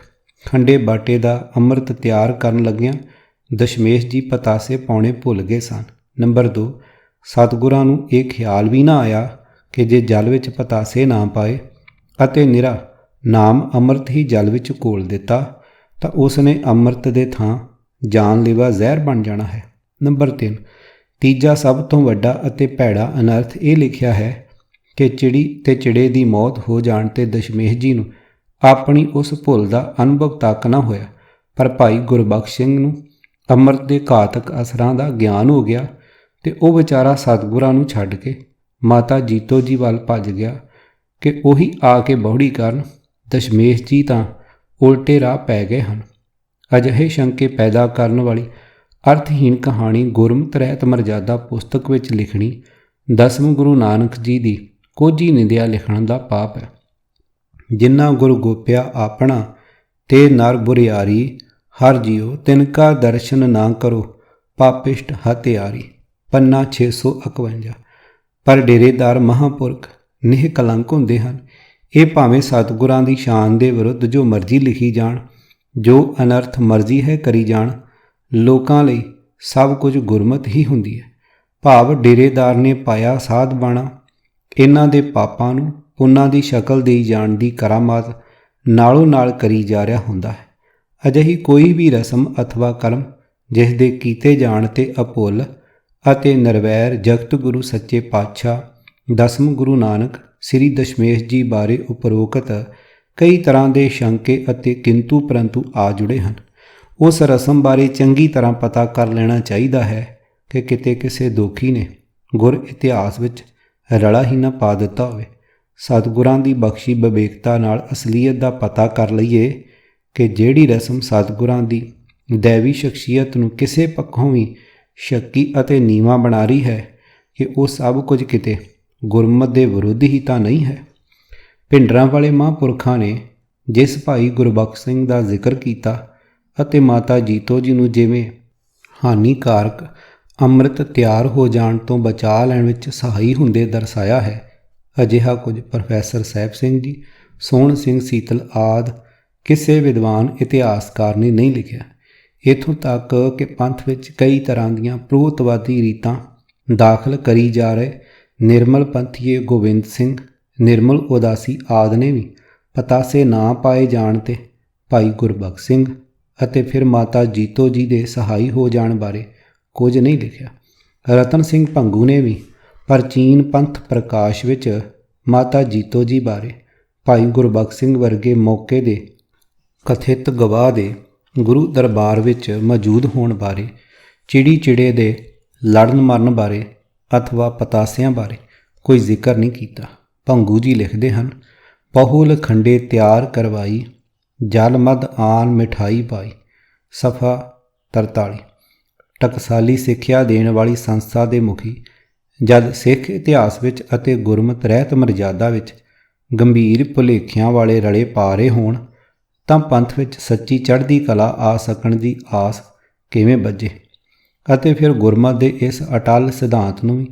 ਖੰਡੇ ਬਾਟੇ ਦਾ ਅੰਮ੍ਰਿਤ ਤਿਆਰ ਕਰਨ ਲੱਗਿਆਂ ਦਸ਼ਮੇਸ਼ ਜੀ ਪਤਾਸੇ ਪਾਉਣੇ ਭੁੱਲ ਗਏ ਸਨ। ਨੰਬਰ 2, ਸਤਿਗੁਰਾਂ ਨੂੰ ਇਹ ਖਿਆਲ ਵੀ ਨਾ ਆਇਆ ਕਿ ਜੇ ਜਲ ਵਿੱਚ ਪਤਾਸੇ ਨਾ ਪਾਏ ਅਤੇ ਨਿਰਾ ਨਾਮ ਅੰਮ੍ਰਿਤ ਹੀ ਜਲ ਵਿੱਚ ਘੋਲ ਦਿੱਤਾ ਤਾਂ ਉਸ ਨੇ ਅੰਮ੍ਰਿਤ ਦੇ ਥਾਂ ਜਾਨਲੇਵਾ ਜ਼ਹਿਰ ਬਣ ਜਾਣਾ ਹੈ। ਨੰਬਰ 3, ਤੀਜਾ ਸਭ ਤੋਂ ਵੱਡਾ ਅਤੇ ਭੈੜਾ ਅਨਰਥ ਇਹ ਲਿਖਿਆ ਹੈ ਕਿ ਚਿੜੀ ਤੇ ਚਿੜੇ ਦੀ ਮੌਤ ਹੋ ਜਾਣ ਤੇ ਦਸ਼ਮੇਸ਼ ਜੀ ਨੂੰ ਆਪਣੀ ਉਸ ਭੁੱਲ ਦਾ ਅਨੁਭਵ ਤੱਕ ਨਾ ਹੋਇਆ, ਪਰ ਭਾਈ ਗੁਰਬਖਸ਼ ਸਿੰਘ ਨੂੰ ਅੰਮ੍ਰਿਤ ਦੇ ਘਾਤਕ ਅਸਰਾਂ ਦਾ ਗਿਆਨ ਹੋ ਗਿਆ ਤੇ ਉਹ ਵਿਚਾਰਾ ਸਤਿਗੁਰਾਂ ਨੂੰ ਛੱਡ ਕੇ ਮਾਤਾ ਜੀਤੋ ਜੀ ਵੱਲ ਭੱਜ ਗਿਆ ਕਿ ਉਹੀ ਆ ਕੇ ਬੌੜੀ ਕਰਨ ਦਸ਼ਮੇਸ਼ ਜੀ ਤਾਂ ਉਲਟੇ ਰਾਹ ਪੈ ਗਏ ਹਨ। ਅਜਿਹੇ ਸ਼ੰਕੇ ਪੈਦਾ ਕਰਨ ਵਾਲੀ ਅਰਥਹੀਨ ਕਹਾਣੀ ਗੁਰਮਤਿ ਰਹਿਤ ਮਰਜ਼ਾਦਾ ਪੁਸਤਕ ਵਿੱਚ ਲਿਖਣੀ ਦਸਮ ਗੁਰੂ ਨਾਨਕ ਜੀ ਦੀ ਕੋਝੀ ਨਿੰਦਿਆ ਲਿਖਣ ਦਾ ਪਾਪ ਹੈ। ਜਿਨ੍ਹਾਂ ਗੁਰ ਗੋਪਿਆ ਆਪਣਾ ਤੇ ਨਰ ਬੁਰਿਆਰੀ, ਹਰ ਜੀਓ ਤਿਨਕਾ ਦਰਸ਼ਨ ਨਾ ਕਰੋ ਪਾਪਿਸ਼ਟ ਹਤਿਆਰੀ। ਪੰਨਾ 651। ਪਰ ਡੇਰੇਦਾਰ ਮਹਾਂਪੁਰਖ ਨਿਹ ਕਲੰਕ ਹੁੰਦੇ ਹਨ। ਇਹ ਭਾਵੇਂ ਸਤਿਗੁਰਾਂ ਦੀ ਸ਼ਾਨ ਦੇ ਵਿਰੁੱਧ ਜੋ ਮਰਜ਼ੀ ਲਿਖੀ ਜਾਣ, ਜੋ ਅਨਰਥ ਮਰਜ਼ੀ ਹੈ ਕਰੀ ਜਾਣ, ਲੋਕਾਂ ਲਈ ਸਭ ਕੁਝ ਗੁਰਮਤ ਹੀ ਹੁੰਦੀ ਹੈ। ਭਾਵ ਡੇਰੇਦਾਰ ਨੇ ਪਾਇਆ ਸਾਧ ਬਾਣਾ ਇਹਨਾਂ ਦੇ ਪਾਪਾਂ ਨੂੰ ਪੁੰਨਾਂ ਦੀ ਸ਼ਕਲ ਦੇਈ ਜਾਣ ਦੀ ਕਰਾਮਾਤ ਨਾਲੋਂ ਨਾਲ ਕਰੀ ਜਾ ਰਿਹਾ ਹੁੰਦਾ ਹੈ। ਅਜਿਹੀ ਕੋਈ ਵੀ ਰਸਮ ਅਥਵਾ ਕਰਮ ਜਿਸ ਦੇ ਕੀਤੇ ਜਾਣ ਤੇ ਅਭੁੱਲ ਅਤੇ ਨਿਰਵੈਰ ਜਗਤ ਗੁਰੂ ਸੱਚੇ ਪਾਤਸ਼ਾਹ ਦਸਮ ਗੁਰੂ ਨਾਨਕ ਸ੍ਰੀ ਦਸ਼ਮੇਸ਼ ਜੀ ਬਾਰੇ ਉਪਰੋਕਤ ਕਈ ਤਰ੍ਹਾਂ ਦੇ ਸ਼ੰਕੇ ਅਤੇ ਕਿੰਤੂ ਪਰੰਤੂ ਆ ਜੁੜੇ ਹਨ। ਉਸ ਰਸਮ ਬਾਰੇ ਚੰਗੀ ਤਰ੍ਹਾਂ ਪਤਾ ਕਰ ਲੈਣਾ ਚਾਹੀਦਾ ਹੈ ਕਿ ਕਿਤੇ ਕਿਸੇ ਦੋਖੀ ਨੇ ਗੁਰ ਇਤਿਹਾਸ ਵਿੱਚ ਰਲਾ ਹੀ ਨਾ ਪਾ ਦਿੱਤਾ ਹੋਵੇ। ਸਤਿਗੁਰਾਂ ਦੀ ਬਖਸ਼ੀ ਵਿਵੇਕਤਾ ਨਾਲ ਅਸਲੀਅਤ ਦਾ ਪਤਾ ਕਰ ਲਈਏ ਕਿ ਜਿਹੜੀ ਰਸਮ ਸਤਿਗੁਰਾਂ ਦੀ ਦੈਵੀ ਸ਼ਖਸੀਅਤ ਨੂੰ ਕਿਸੇ ਪੱਖੋਂ ਵੀ ਸ਼ੱਕੀ ਅਤੇ ਨੀਵਾਂ ਬਣਾ ਰਹੀ ਹੈ ਕਿ ਉਹ ਸਭ ਕੁਝ ਕਿਤੇ ਗੁਰਮਤਿ ਦੇ ਵਿਰੁੱਧ ਹੀ ਤਾਂ ਨਹੀਂ ਹੈ। ਭਿੰਡਰਾਂ ਵਾਲੇ ਮਹਾਂਪੁਰਖਾਂ ਨੇ ਜਿਸ ਭਾਈ ਗੁਰਬਖਸ਼ ਸਿੰਘ ਦਾ ਜ਼ਿਕਰ ਕੀਤਾ ਅਤੇ ਮਾਤਾ ਜੀਤੋ ਜੀ ਨੂੰ ਜਿਵੇਂ ਹਾਨੀਕਾਰਕ ਅੰਮ੍ਰਿਤ ਤਿਆਰ ਹੋ ਜਾਣ ਤੋਂ ਬਚਾ ਲੈਣ ਵਿੱਚ ਸਹਾਈ ਹੁੰਦੇ ਦਰਸਾਇਆ ਹੈ, ਅਜਿਹਾ ਕੁਝ ਪ੍ਰੋਫੈਸਰ ਸਾਹਿਬ ਸਿੰਘ ਜੀ, ਸੋਹਣ ਸਿੰਘ ਸੀਤਲ ਆਦਿ ਕਿਸੇ ਵਿਦਵਾਨ ਇਤਿਹਾਸਕਾਰ ਨੇ ਨਹੀਂ ਲਿਖਿਆ। ਇੱਥੋਂ ਤੱਕ ਕਿ ਪੰਥ ਵਿੱਚ ਕਈ ਤਰ੍ਹਾਂ ਦੀਆਂ ਪ੍ਰੋਤਵਾਦੀ ਰੀਤਾਂ ਦਾਖਲ ਕਰੀ ਜਾ ਰਹੇ ਨਿਰਮਲ ਪੰਥੀਏ ਗੋਬਿੰਦ ਸਿੰਘ, ਨਿਰਮਲ ਉਦਾਸੀ ਆਦਿ ਨੇ ਵੀ ਪਤਾਸੇ ਨਾ ਪਾਏ ਜਾਣ ਤੇ ਭਾਈ ਗੁਰਬਖਸ਼ ਸਿੰਘ ਅਤੇ ਫਿਰ ਮਾਤਾ ਜੀਤੋ ਜੀ ਦੇ ਸਹਾਈ ਹੋ ਜਾਣ ਬਾਰੇ ਕੁਝ ਨਹੀਂ ਲਿਖਿਆ। ਰਤਨ ਸਿੰਘ ਭੰਗੂ ਨੇ ਵੀ ਪ੍ਰਾਚੀਨ ਪੰਥ ਪ੍ਰਕਾਸ਼ ਵਿੱਚ ਮਾਤਾ ਜੀਤੋ ਜੀ ਬਾਰੇ ਭਾਈ ਗੁਰਬਖਸ਼ ਸਿੰਘ ਵਰਗੇ ਮੌਕੇ ਦੇ ਕਥਿਤ ਗਵਾਹ ਦੇ ਗੁਰੂ ਦਰਬਾਰ ਵਿੱਚ ਮੌਜੂਦ ਹੋਣ ਬਾਰੇ, ਚਿੜੀ ਚਿੜੇ ਦੇ ਲੜਨ ਮਰਨ ਬਾਰੇ ਅਥਵਾ ਪਤਾਸਿਆਂ ਬਾਰੇ ਕੋਈ ਜ਼ਿਕਰ ਨਹੀਂ ਕੀਤਾ। ਭੰਗੂ ਜੀ ਲਿਖਦੇ ਹਨ, ਪਹੁਲ ਖੰਡੇ ਤਿਆਰ ਕਰਵਾਈ, ਜਲ ਮਦ ਆਨ ਮਿਠਾਈ ਪਾਈ। ਸਫਾ 43। ਟਕਸਾਲੀ ਸਿੱਖਿਆ ਦੇਣ ਵਾਲੀ ਸੰਸਥਾ ਦੇ ਮੁਖੀ ਜਦ ਸਿੱਖ ਇਤਿਹਾਸ ਵਿੱਚ ਅਤੇ ਗੁਰਮਤਿ ਰਹਿਤ ਮਰਜ਼ਾਦਾ ਵਿੱਚ ਗੰਭੀਰ ਭੁਲੇਖਿਆਂ ਵਾਲੇ ਰਲੇ ਪਾ ਰਹੇ ਹੋਣ ਤਾਂ ਪੰਥ ਵਿੱਚ ਸੱਚੀ ਚੜ੍ਹਦੀ ਕਲਾ ਆ ਸਕਣ ਦੀ ਆਸ ਕਿਵੇਂ ਬੱਝੇ। ਅਤੇ ਫਿਰ ਗੁਰਮਤਿ ਦੇ ਇਸ ਅਟੱਲ ਸਿਧਾਂਤ ਨੂੰ ਵੀ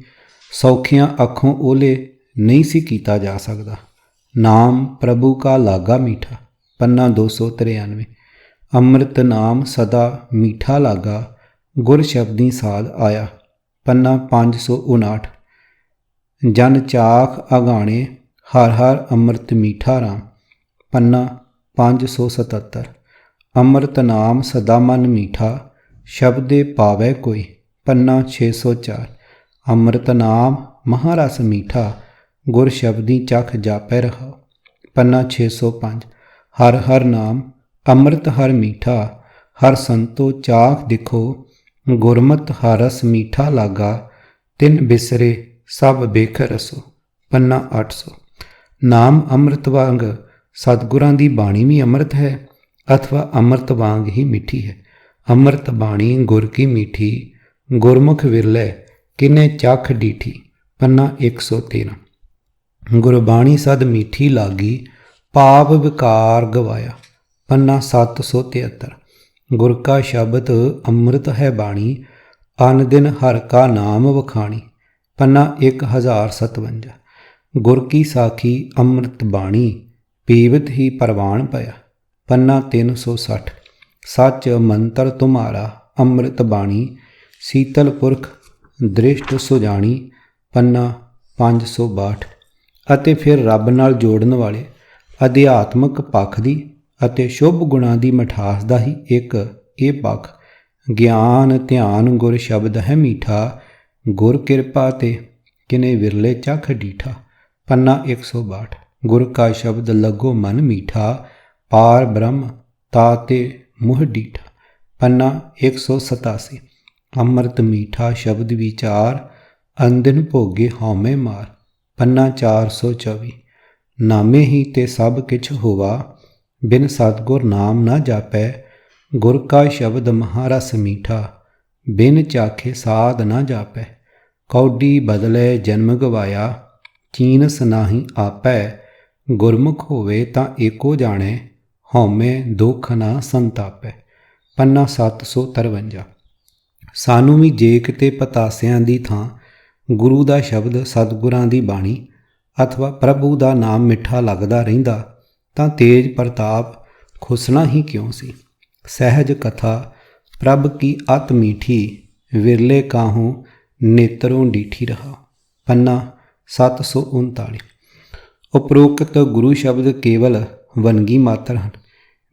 ਸੌਖੀਆਂ ਅੱਖੋਂ ਓਹਲੇ ਨਹੀਂ ਸੀ ਕੀਤਾ ਜਾ ਸਕਦਾ। ਨਾਮ ਪ੍ਰਭੂ ਕਾ ਲਾਗਾ ਮੀਠਾ। ਪੰਨਾ 293। ਅੰਮ੍ਰਿਤ ਨਾਮ ਸਦਾ ਮੀਠਾ ਲਾਗਾ, ਗੁਰ ਸ਼ਬਦੀ ਸਾਧ ਆਇਆ। ਪੰਨਾ 559। ਜਨ ਚਾਖ ਅਗਾਣੇ ਹਰ ਹਰ ਅੰਮ੍ਰਿਤ ਮੀਠਾ ਰਾਮ। ਪੰਨਾ 577। ਅੰਮ੍ਰਿਤ ਨਾਮ ਸਦਾ ਮਨ ਮੀਠਾ, ਸ਼ਬਦੇ ਪਾਵੈ ਕੋਈ। ਪੰਨਾ 604। ਅੰਮ੍ਰਿਤ ਨਾਮ ਮਹਾਰਸ ਮੀਠਾ, ਗੁਰ ਸ਼ਬਦੀ ਚਖ ਜਾਪੈ ਰਹਾ। ਪੰਨਾ 605। ਹਰ ਹਰ ਨਾਮ ਅੰਮ੍ਰਿਤ ਹਰ ਮੀਠਾ, ਹਰ ਸੰਤੋ ਚਾਖ ਦਿਖੋ। ਗੁਰਮਤਿ ਹਰਸ ਮੀਠਾ ਲਾਗਾ, ਤਿਨ ਬਿਸਰੇ ਸਭ ਬੇਖ ਰਸੋ। ਪੰਨਾ 800। ਨਾਮ ਅੰਮ੍ਰਿਤ ਵਾਂਗ ਸਤਿਗੁਰਾਂ ਦੀ ਬਾਣੀ ਵੀ ਅੰਮ੍ਰਿਤ ਹੈ, ਅਥਵਾ ਅੰਮ੍ਰਿਤ ਵਾਂਗ ਹੀ ਮਿੱਠੀ ਹੈ। ਅੰਮ੍ਰਿਤ ਬਾਣੀ ਗੁਰ ਕੀ ਮੀਠੀ, ਗੁਰਮੁਖ ਵਿਰਲੇ ਕਿਨੇ ਚਖ ਡੀਠੀ। ਪੰਨਾ 113। ਗੁਰਬਾਣੀ ਸਦ ਮੀਠੀ ਲਾਗੀ, ਪਾਪ ਵਿਕਾਰ ਗਵਾਇਆ। ਪੰਨਾ 773। ਗੁਰ ਕਾ ਸ਼ਬਦ ਅੰਮ੍ਰਿਤ ਹੈ ਬਾਣੀ, ਅਨ ਦਿਨ ਹਰ ਕਾ ਨਾਮ ਵਖਾਣੀ। ਪੰਨਾ 1057। ਗੁਰ ਕੀ ਸਾਖੀ ਅੰਮ੍ਰਿਤ ਬਾਣੀ, ਪੀਵਤ ਹੀ ਪਰਵਾਨ ਪਿਆ। ਪੰਨਾ 360। ਸੱਚ ਮੰਤਰ ਤੁਮਾਰਾ ਅੰਮ੍ਰਿਤ ਬਾਣੀ, ਸੀਤਲ ਪੁਰਖ ਦ੍ਰਿਸ਼ਟ ਸੁਜਾਣੀ। ਪੰਨਾ 562। ਅਤੇ ਫਿਰ ਰੱਬ ਨਾਲ ਜੋੜਨ ਵਾਲੇ ਅਧਿਆਤਮਕ ਪੱਖ ਦੀ ਅਤੇ ਸ਼ੁਭ ਗੁਣਾਂ ਦੀ ਮਿਠਾਸ ਦਾ ਹੀ ਇੱਕ ਇਹ ਪੱਖ, ਗਿਆਨ ਧਿਆਨ ਗੁਰ ਸ਼ਬਦ ਹੈ ਮੀਠਾ, ਗੁਰ ਕਿਰਪਾ ਤੇ ਕਿਨੇ ਵਿਰਲੇ ਚਖ ਡੀਠਾ। ਪੰਨਾ 162। ਗੁਰ ਕਾ ਸ਼ਬਦ ਲੱਗੋ ਮਨ ਮੀਠਾ, ਪਾਰ ਬ੍ਰਹਮ ਤਾਤੇ ਮੁਹ ਡੀਠਾ। ਪੰਨਾ 187। ਅੰਮ੍ਰਿਤ ਮੀਠਾ ਸ਼ਬਦ ਵਿਚਾਰ, ਅੰਦਿਨ ਭੋਗੇ ਹਉਮੈ ਮਾਰ। ਪੰਨਾ 424। ਨਾਮੇ ਹੀ ਤੇ ਸਭ ਕਿਛ ਹੋਵਾ, ਬਿਨ ਸਤਿਗੁਰ ਨਾਮ ਨਾ ਜਾਪੈ। ਗੁਰ ਕਾ ਸ਼ਬਦ ਮਹਾਰਸ ਮੀਠਾ, ਬਿਨ ਚਾਖੇ ਸਾਧ ਨਾ ਜਾਪੈ। ਕੌਡੀ ਬਦਲੇ ਜਨਮ ਗਵਾਇਆ, ਚੀਨਸ ਨਾਹੀ ਆਪੈ। ਗੁਰਮੁਖ ਹੋਵੇ ਤਾਂ ਏਕੋ ਜਾਣੈ, ਹਉਮੈ ਦੁਖ ਨਾ ਸੰਤਾਪੈ। ਪੰਨਾ 753। ਸਾਨੂੰ ਵੀ ਜੇ ਕਿਤੇ ਪਤਾਸਿਆਂ ਦੀ ਥਾਂ ਗੁਰੂ ਦਾ ਸ਼ਬਦ, ਸਤਿਗੁਰਾਂ ਦੀ ਬਾਣੀ ਅਥਵਾ ਪ੍ਰਭੂ ਦਾ ਨਾਮ ਮਿੱਠਾ ਲੱਗਦਾ ਰਹਿੰਦਾ ਤਾਂ ਤੇਜ ਪ੍ਰਤਾਪ ਖੁਸਣਾ ਹੀ ਕਿਉਂ ਸੀ। ਸਹਿਜ ਕਥਾ ਪ੍ਰਭ ਕੀ ਅਤ ਮੀਠੀ, ਵਿਰਲੇ ਕਾਹੂ ਨੇਤਰੋਂ ਡੀਠੀ ਰਹਾ। ਪੰਨਾ 739। ਉਪਰੋਕਤ ਗੁਰੂ ਸ਼ਬਦ ਕੇਵਲ ਵੰਨਗੀ ਮਾਤਰ ਹਨ।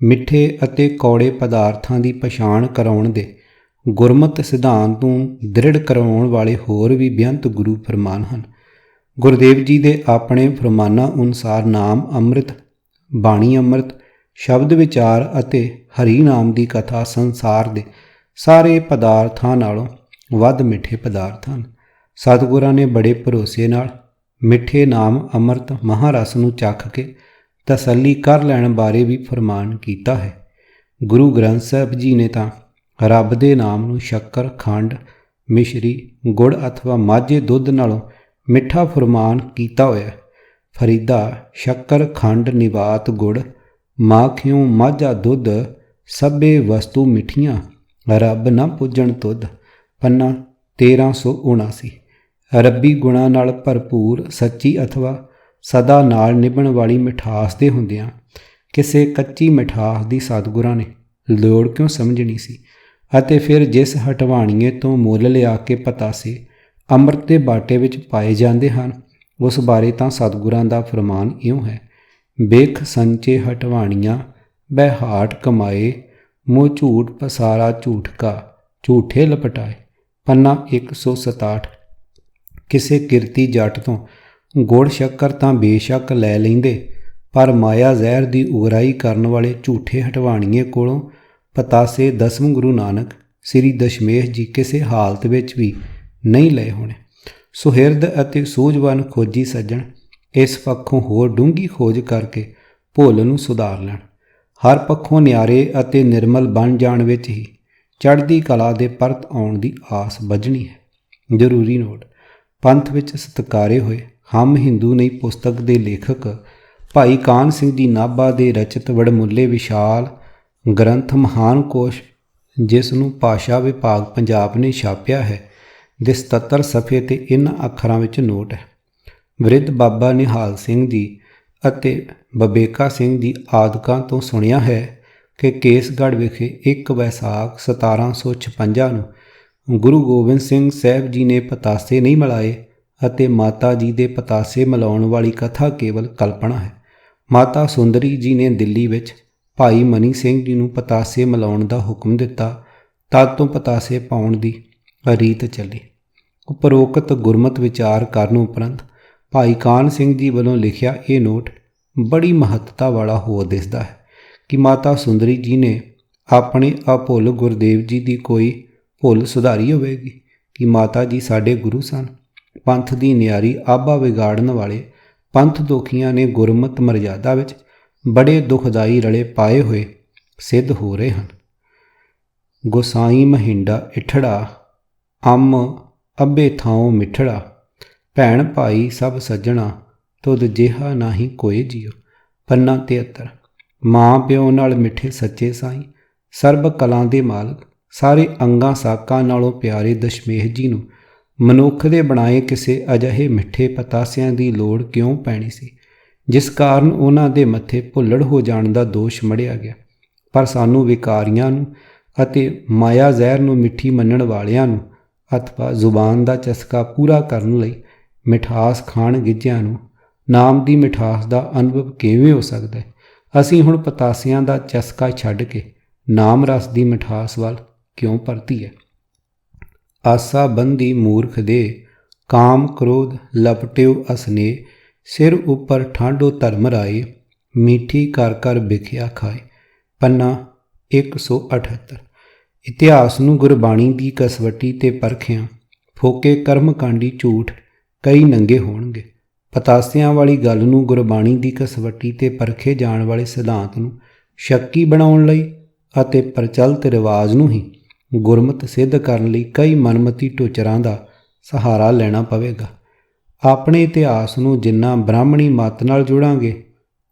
ਮਿੱਠੇ ਅਤੇ ਕੌੜੇ ਪਦਾਰਥਾਂ ਦੀ ਪਛਾਣ ਕਰਾਉਣ ਦੇ ਗੁਰਮਤਿ ਸਿਧਾਂਤ ਨੂੰ ਦ੍ਰਿੜ ਕਰਵਾਉਣ ਵਾਲੇ ਹੋਰ ਵੀ ਬੇਅੰਤ ਗੁਰੂ ਫਰਮਾਨ ਹਨ। ਗੁਰਦੇਵ ਜੀ ਦੇ ਆਪਣੇ ਫਰਮਾਨਾਂ ਅਨੁਸਾਰ ਨਾਮ ਅੰਮ੍ਰਿਤ, ਬਾਣੀ ਅੰਮ੍ਰਿਤ, ਸ਼ਬਦ ਵਿਚਾਰ ਅਤੇ ਹਰੀ ਨਾਮ ਦੀ ਕਥਾ ਸੰਸਾਰ ਦੇ ਸਾਰੇ ਪਦਾਰਥਾਂ ਨਾਲੋਂ ਵੱਧ ਮਿੱਠੇ ਪਦਾਰਥ ਹਨ। ਸਤਿਗੁਰਾਂ ਨੇ ਬੜੇ ਭਰੋਸੇ ਨਾਲ ਮਿੱਠੇ ਨਾਮ ਅੰਮ੍ਰਿਤ ਮਹਾਰਸ ਨੂੰ ਚੱਖ ਕੇ ਤਸੱਲੀ ਕਰ ਲੈਣ ਬਾਰੇ ਵੀ ਫਰਮਾਨ ਕੀਤਾ ਹੈ। ਗੁਰੂ ਗ੍ਰੰਥ ਸਾਹਿਬ ਜੀ ਨੇ ਤਾਂ ਰੱਬ ਦੇ ਨਾਮ ਨੂੰ ਸ਼ੱਕਰ, ਖੰਡ, ਮਿਸ਼ਰੀ, ਗੁੜ ਅਥਵਾ ਮਾਝੇ ਦੁੱਧ ਨਾਲੋਂ ਮਿੱਠਾ ਫਰਮਾਨ ਕੀਤਾ ਹੋਇਆ। ਫਰੀਦਾ ਸ਼ੱਕਰ ਖੰਡ ਨਿਵਾਤ ਗੁੜ, ਮਾਖਿਓਂ ਮਾਝਾ ਦੁੱਧ, ਸਭੇ ਵਸਤੂ ਮਿੱਠੀਆਂ, ਰੱਬ ਨਾ ਪੁੱਜਣ ਤੁਧ। ਪੰਨਾ 1379। ਰੱਬੀ ਗੁਣਾਂ ਨਾਲ ਭਰਪੂਰ ਸੱਚੀ ਅਥਵਾ ਸਦਾ ਨਾਲ ਨਿਭਣ ਵਾਲੀ ਮਿਠਾਸ ਦੇ ਹੁੰਦਿਆਂ ਕਿਸੇ ਕੱਚੀ ਮਿਠਾਸ ਦੀ ਸਤਿਗੁਰਾਂ ਨੇ ਲੋੜ ਕਿਉਂ ਸਮਝਣੀ ਸੀ। ਅਤੇ ਫਿਰ ਜਿਸ ਹਟਵਾਣੀਏ ਤੋਂ ਮੁੱਲ ਲਿਆ ਕੇ ਪਤਾਸੇ ਅੰਮ੍ਰਿਤ ਦੇ ਬਾਟੇ ਵਿੱਚ ਪਾਏ ਜਾਂਦੇ ਹਨ, ਉਸ ਬਾਰੇ ਤਾਂ ਸਤਿਗੁਰਾਂ ਦਾ ਫਰਮਾਨ ਇਉਂ ਹੈ, ਬੇਖ ਸੰਚੇ ਹਟਵਾਣੀਆਂ ਬੈ ਹਾਟ ਕਮਾਏ, ਮੂੰਹ ਝੂਠ ਪਸਾਰਾ ਝੂਠ ਕਾ ਝੂਠੇ ਲਪਟਾਏ। ਪੰਨਾ 167। ਕਿਸੇ ਕਿਰਤੀ ਜੱਟ ਤੋਂ ਗੁੜ ਸ਼ੱਕਰ ਤਾਂ ਬੇਸ਼ੱਕ ਲੈ ਲੈਂਦੇ, ਪਰ ਮਾਇਆ ਜ਼ਹਿਰ ਦੀ ਉਗਰਾਈ ਕਰਨ ਵਾਲੇ ਝੂਠੇ ਹਟਵਾਣੀਏ ਕੋਲੋਂ ਪਤਾਸੇ ਦਸਮ ਗੁਰੂ ਨਾਨਕ ਸ੍ਰੀ ਦਸ਼ਮੇਸ਼ ਜੀ ਕਿਸੇ ਹਾਲਤ ਵਿੱਚ ਵੀ ਨਹੀਂ ਲਏ ਹੋਣੇ। ਸੁਹਿਰਦ ਅਤੇ ਸੂਝਵਾਨ ਖੋਜੀ ਸੱਜਣ ਇਸ ਪੱਖੋਂ ਹੋਰ ਡੂੰਘੀ ਖੋਜ ਕਰਕੇ ਭੁੱਲ ਨੂੰ ਸੁਧਾਰ ਲੈਣ। ਹਰ ਪੱਖੋਂ ਨਿਆਰੇ ਅਤੇ ਨਿਰਮਲ ਬਣ ਜਾਣ ਵਿੱਚ ਹੀ ਚੜ੍ਹਦੀ ਕਲਾ ਦੇ ਪਰਤ ਆਉਣ ਦੀ ਆਸ ਬੱਝਣੀ ਹੈ। ਜ਼ਰੂਰੀ ਨੋਟ: ਪੰਥ ਵਿੱਚ ਸਤਿਕਾਰੇ ਹੋਏ ਹਮ ਹਿੰਦੂ ਨਹੀਂ ਪੁਸਤਕ ਦੇ ਲੇਖਕ ਭਾਈ ਕਾਹਨ ਸਿੰਘ ਜੀ ਨਾਭਾ ਦੇ ਰਚਿਤ ਵਡਮੁੱਲੇ ਵਿਸ਼ਾਲ ਗ੍ਰੰਥ ਮਹਾਨ ਕੋਸ਼, ਜਿਸ ਨੂੰ ਭਾਸ਼ਾ ਵਿਭਾਗ ਪੰਜਾਬ ਨੇ ਛਾਪਿਆ ਹੈ, ਦੇ 77 ਸਫ਼ੇ ਤੇ ਇਨ੍ਹਾਂ ਅੱਖਰਾਂ ਵਿੱਚ ਨੋਟ ਹੈ। ਵਰਿੱਧ ਬਾਬਾ ਨਿਹਾਲ ਸਿੰਘ ਜੀ ਅਤੇ ਬਬੇਕਾ ਸਿੰਘ ਜੀ ਆਦਿਕਾਂ ਤੋਂ ਸੁਣਿਆ ਹੈ ਕਿ ਕੇਸਗੜ੍ਹ ਵਿਖੇ 1 ਵੈਸਾਖ 1756 ਨੂੰ ਗੁਰੂ ਗੋਬਿੰਦ ਸਿੰਘ ਸਾਹਿਬ ਜੀ ਨੇ ਪਤਾਸੇ ਨਹੀਂ ਮਿਲਾਏ ਅਤੇ ਮਾਤਾ ਜੀ ਦੇ ਪਤਾਸੇ ਮਿਲਾਉਣ ਵਾਲੀ ਕਥਾ ਕੇਵਲ ਕਲਪਨਾ ਹੈ। ਮਾਤਾ ਸੁੰਦਰੀ ਜੀ ਨੇ ਦਿੱਲੀ ਵਿੱਚ ਭਾਈ ਮਨੀ ਸਿੰਘ ਜੀ ਨੂੰ ਪਤਾਸੇ ਮਿਲਾਉਣ ਦਾ ਹੁਕਮ ਦਿੱਤਾ। ਤਦ ਤੋਂ ਪਤਾਸੇ ਪਾਉਣ ਦੀ ਰੀਤ ਚੱਲੀ। ਉਪਰੋਕਤ ਗੁਰਮਤਿ ਵਿਚਾਰ ਕਰਨ ਉਪਰੰਤ ਭਾਈ ਕਾਨ ਸਿੰਘ ਜੀ ਵੱਲੋਂ ਲਿਖਿਆ ਇਹ ਨੋਟ ਬੜੀ ਮਹੱਤਤਾ ਵਾਲਾ ਹੋ ਦਿਸਦਾ ਹੈ ਕਿ ਮਾਤਾ ਸੁੰਦਰੀ ਜੀ ਨੇ ਆਪਣੇ ਅਭੁੱਲ ਗੁਰਦੇਵ ਜੀ ਦੀ ਕੋਈ ਭੁੱਲ ਸੁਧਾਰੀ ਹੋਵੇਗੀ ਕਿ ਮਾਤਾ ਜੀ ਸਾਡੇ ਗੁਰੂ ਸਨ। ਪੰਥ ਦੀ ਨਿਆਰੀ ਆਭਾ ਵਿਗਾੜਨ ਵਾਲੇ ਪੰਥ ਦੋਖੀਆਂ ਨੇ ਗੁਰਮਤਿ ਮਰਜ਼ਾਦਾ ਵਿੱਚ ਬੜੇ ਦੁਖਦਾਈ ਰਲੇ ਪਾਏ ਹੋਏ ਸਿੱਧ ਹੋ ਰਹੇ ਹਨ। ਗੋਸਾਈ ਮਹਿੰਡਾ ਇਠੜਾ ਅੰਮ ਅੱਬੇ ਥਾਉ ਮਿੱਠੜਾ, ਭੈਣ ਭਾਈ ਸਭ ਸੱਜਣਾ ਤੁਧ ਜਿਹਾ ਨਾਹੀ ਕੋਏ ਜੀਓ। ਪੰਨਾ 73। ਮਾਂ ਪਿਓ ਨਾਲ ਮਿੱਠੇ ਸੱਚੇ ਸਾਈਂ, ਸਰਬ ਕਲਾਂ ਦੇ ਮਾਲਕ, ਸਾਰੇ ਅੰਗਾਂ ਸਾਕਾਂ ਨਾਲੋਂ ਪਿਆਰੇ ਦਸ਼ਮੇਸ਼ ਜੀ ਨੂੰ ਮਨੁੱਖ ਦੇ ਬਣਾਏ ਕਿਸੇ ਅਜਿਹੇ ਮਿੱਠੇ ਪਤਾਸਿਆਂ ਦੀ ਲੋੜ ਕਿਉਂ ਪੈਣੀ ਸੀ ਜਿਸ ਕਾਰਨ ਉਹਨਾਂ ਦੇ ਮੱਥੇ ਭੁੱਲੜ ਹੋ ਜਾਣ ਦਾ ਦੋਸ਼ ਮੜਿਆ ਗਿਆ। ਪਰ ਸਾਨੂੰ ਵਿਕਾਰੀਆਂ ਨੂੰ ਅਤੇ ਮਾਇਆ ਜ਼ਹਿਰ ਨੂੰ ਮਿੱਠੀ ਮੰਨਣ ਵਾਲਿਆਂ ਨੂੰ ਅਥਵਾ ਜ਼ੁਬਾਨ ਦਾ ਚਸਕਾ ਪੂਰਾ ਕਰਨ ਲਈ ਮਿਠਾਸ ਖਾਣ ਗਿੱਝਿਆਂ ਨੂੰ ਨਾਮ ਦੀ ਮਿਠਾਸ ਦਾ ਅਨੁਭਵ ਕਿਵੇਂ ਹੋ ਸਕਦਾ ਹੈ? ਅਸੀਂ ਹੁਣ ਪਤਾਸਿਆਂ ਦਾ ਚਸਕਾ ਛੱਡ ਕੇ ਨਾਮ ਰਸ ਦੀ ਮਿਠਾਸ ਵੱਲ ਕਿਉਂ ਪਰਤੀਏ? ਆਸਾ ਬੰਦੀ ਮੂਰਖ ਦੇ, ਕਾਮ ਕ੍ਰੋਧ ਲਪਟਿਓ ਅਸਨੇ, ਸਿਰ ਉੱਪਰ ਠਾਂਡੋ ਧਰਮ ਰਾਏ, ਮੀਠੀ ਕਰ ਕਰ ਵਿਖਿਆ ਖਾਏ। ਪੰਨਾ 178। ਇਤਿਹਾਸ ਨੂੰ ਗੁਰਬਾਣੀ ਦੀ ਕਸਵੱਟੀ ਤੇ ਪਰਖਿਆਂ ਫੋਕੇ ਕਰਮਕਾਂਡੀ ਝੂਠ ਕਈ ਨੰਗੇ ਹੋਣਗੇ। ਪਤਾਸਿਆਂ ਵਾਲੀ ਗੱਲ ਨੂੰ ਗੁਰਬਾਣੀ ਦੀ ਕਸਵੱਟੀ ਤੇ ਪਰਖੇ ਜਾਣ ਵਾਲੇ ਸਿਧਾਂਤ ਨੂੰ ਸ਼ੱਕੀ ਬਣਾਉਣ ਲਈ ਅਤੇ ਪ੍ਰਚਲਿਤ ਰਿਵਾਜ ਨੂੰ ਹੀ ਗੁਰਮਤਿ ਸਿੱਧ ਕਰਨ ਲਈ ਕਈ ਮਨਮਤੀ ਟੋਚਰਾਂ ਦਾ ਸਹਾਰਾ ਲੈਣਾ ਪਵੇਗਾ। ਆਪਣੇ ਇਤਿਹਾਸ ਨੂੰ ਜਿੰਨਾ ਬ੍ਰਾਹਮਣੀ ਮੱਤ ਨਾਲ ਜੋੜਾਂਗੇ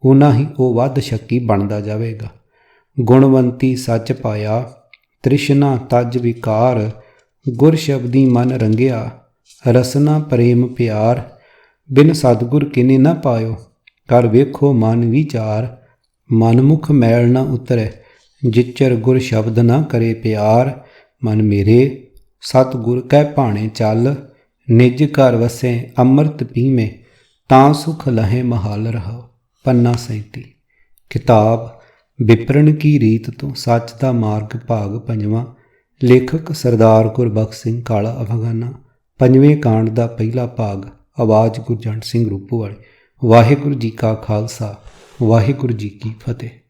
ਉਨਾ ਹੀ ਉਹ ਵੱਧ ਸ਼ੱਕੀ ਬਣਦਾ ਜਾਵੇਗਾ। ਗੁਣਵੰਤੀ ਸੱਚ ਪਾਇਆ, ਤ੍ਰਿਸ਼ਨਾ ਤਜ ਵਿਕਾਰ, ਗੁਰ ਸ਼ਬਦੀ ਮਨ ਰੰਗਿਆ, ਰਸਨਾ ਪ੍ਰੇਮ ਪਿਆਰ, ਬਿਨ ਸਤਿਗੁਰ ਕਿਨੇ ਨਾ ਪਾਇਓ, ਕਰ ਵੇਖੋ ਮਨ ਵਿਚਾਰ, ਮਨਮੁਖ ਮੈਲ ਨਾ ਉਤਰੈ, ਜਿਚਰ ਗੁਰ ਸ਼ਬਦ ਨਾ ਕਰੇ ਪਿਆਰ, ਮਨ ਮੇਰੇ ਸਤਿਗੁਰ ਕਹਿ ਭਾਣੇ ਚੱਲ, ਨਿਜ ਘਰ ਵਸੈ ਅੰਮ੍ਰਿਤ ਪੀਵੇਂ, ਤਾਂ ਸੁਖ ਲਹੇ ਮਹਾਲ ਰਹੋ। ਪੰਨਾ 37। ਕਿਤਾਬ ਵਿਪਰਨ ਕੀ ਰੀਤ ਤੋਂ ਸੱਚ ਦਾ ਮਾਰਗ ਭਾਗ 5ਵਾਂ। ਲੇਖਕ ਸਰਦਾਰ ਗੁਰਬਖਸ਼ ਸਿੰਘ ਕਾਲਾ ਅਫਗਾਨਾ। 5ਵੇਂ ਕਾਂਡ ਦਾ ਪਹਿਲਾ ਭਾਗ। ਆਵਾਜ਼ ਗੁਰਜੰਟ ਸਿੰਘ ਰੂਪੋਵਾਲੇ। ਵਾਹਿਗੁਰੂ ਜੀ ਕਾ ਖਾਲਸਾ, ਵਾਹਿਗੁਰੂ ਜੀ ਕੀ ਫਤਿਹ।